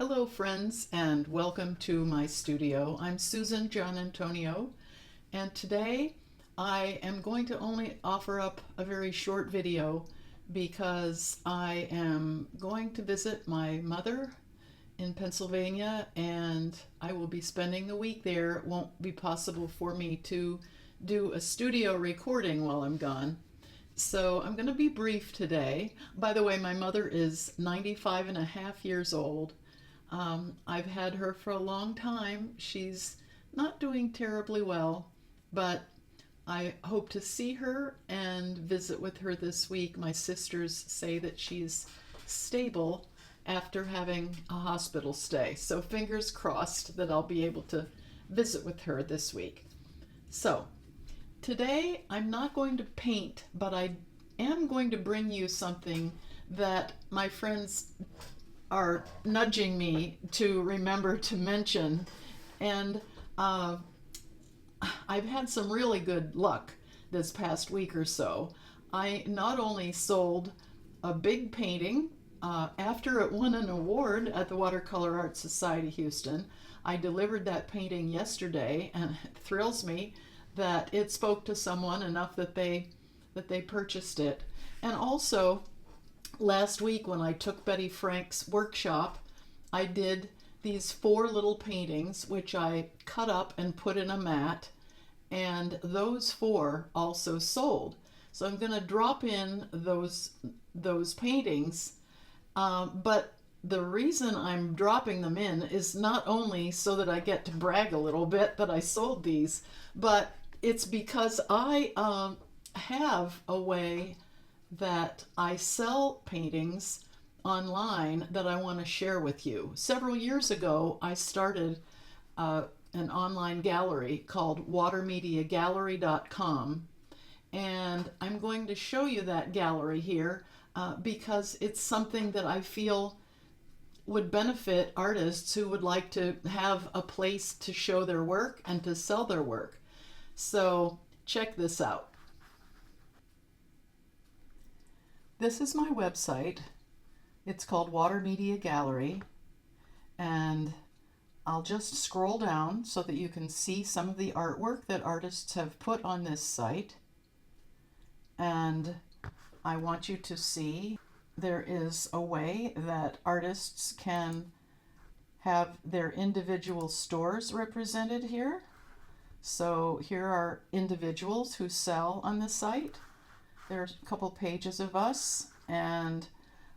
Hello friends and welcome to my studio. I'm Susan Giannantonio and today I am going to only offer up a very short video because I am going to visit my mother in Pennsylvania and I will be spending the week there. It won't be possible for me to do a studio recording while I'm gone. So I'm going to be brief today. By the way, my mother is 95 and a half years old. I've had her for a long time. She's not doing terribly well, but I hope to see her and visit with her this week. My sisters say that she's stable after having a hospital stay. So fingers crossed that I'll be able to visit with her this week. So today I'm not going to paint, but I am going to bring you something that my friends are nudging me to remember to mention. And I've had some really good luck this past week or so. I not only sold a big painting after it won an award at the Watercolor Art Society Houston. I delivered that painting yesterday, and it thrills me that it spoke to someone enough that they purchased it. And also last week when I took Betty Frank's workshop, I did these 4 little paintings which I cut up and put in a mat, and those 4 also sold. So I'm going to drop in those paintings, but the reason I'm dropping them in is not only so that I get to brag a little bit that I sold these, but it's because I have a way that I sell paintings online that I want to share with you. Several years ago, I started an online gallery called watermediagallery.com, and I'm going to show you that gallery here because it's something that I feel would benefit artists who would like to have a place to show their work and to sell their work. So check this out. This is my website. It's called Water Media Gallery, and I'll just scroll down so that you can see some of the artwork that artists have put on this site. And I want you to see there is a way that artists can have their individual stores represented here. So here are individuals who sell on the site. There's a couple pages of us, and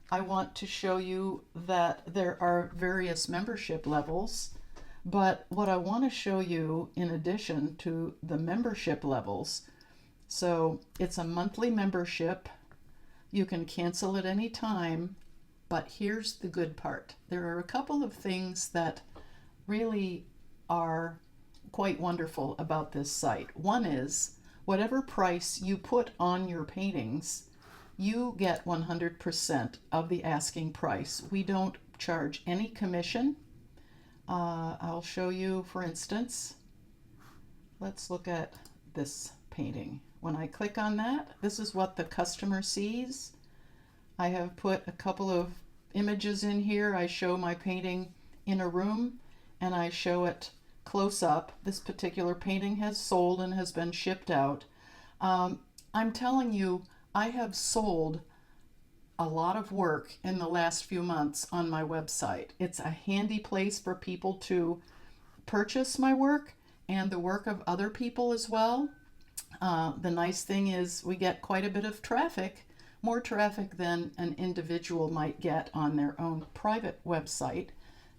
I want to show you that there are various membership levels. But what I want to show you in addition to the membership levels, so it's a monthly membership. You can cancel at any time, but here's the good part. There are a couple of things that really are quite wonderful about this site. One is whatever price you put on your paintings, you get 100% of the asking price. We don't charge any commission. I'll show you, for instance, let's look at this painting. When I click on that, this is what the customer sees. I have put a couple of images in here. I show my painting in a room and I show it close up. This particular painting has sold and has been shipped out. I'm telling you, I have sold a lot of work in the last few months on my website. It's a handy place for people to purchase my work and the work of other people as well. The nice thing is we get quite a bit of traffic, more traffic than an individual might get on their own private website,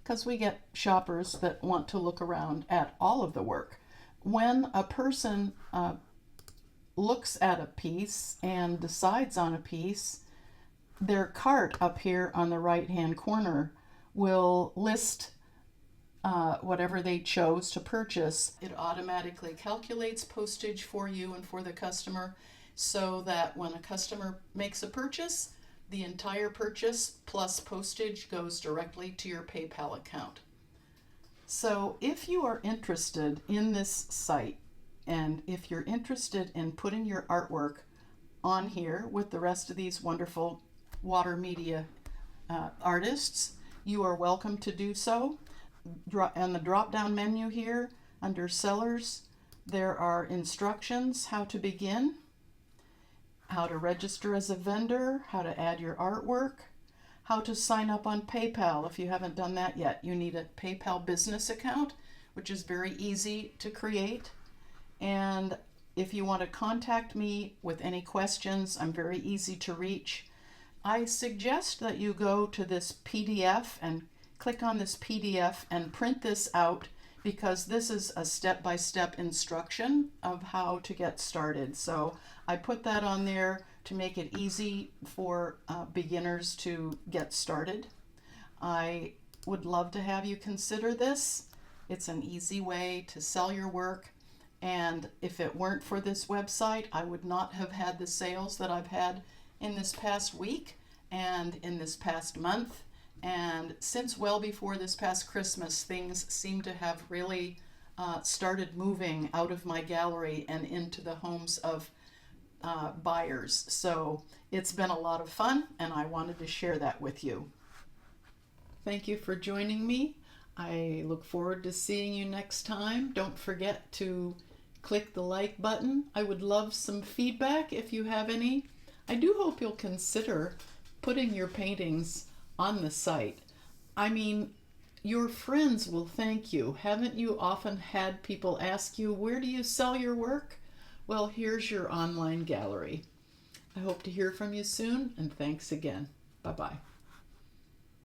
because we get shoppers that want to look around at all of the work. When a person looks at a piece and decides on a piece, their cart up here on the right hand corner will list whatever they chose to purchase. It automatically calculates postage for you and for the customer, so that when a customer makes a purchase, the entire purchase plus postage goes directly to your PayPal account. So if you are interested in this site, and if you're interested in putting your artwork on here with the rest of these wonderful water media artists, you are welcome to do so. On the drop-down menu here, under Sellers, there are instructions how to begin, how to register as a vendor, how to add your artwork, how to sign up on PayPal. If you haven't done that yet, you need a PayPal business account, which is very easy to create. And if you want to contact me with any questions, I'm very easy to reach. I suggest that you go to this PDF and click on this PDF and print this out, because this is a step-by-step instruction of how to get started. So I put that on there to make it easy for beginners to get started. I would love to have you consider this. It's an easy way to sell your work. And if it weren't for this website, I would not have had the sales that I've had in this past week and in this past month. And since well before this past Christmas, things seem to have really started moving out of my gallery and into the homes of buyers. So it's been a lot of fun, and I wanted to share that with you. Thank you for joining me. I look forward to seeing you next time. Don't forget to click the like button. I would love some feedback if you have any. I do hope you'll consider putting your paintings on the site. I mean, your friends will thank you. Haven't you often had people ask you, where do you sell your work? Well, here's your online gallery. I hope to hear from you soon, and thanks again. Bye-bye.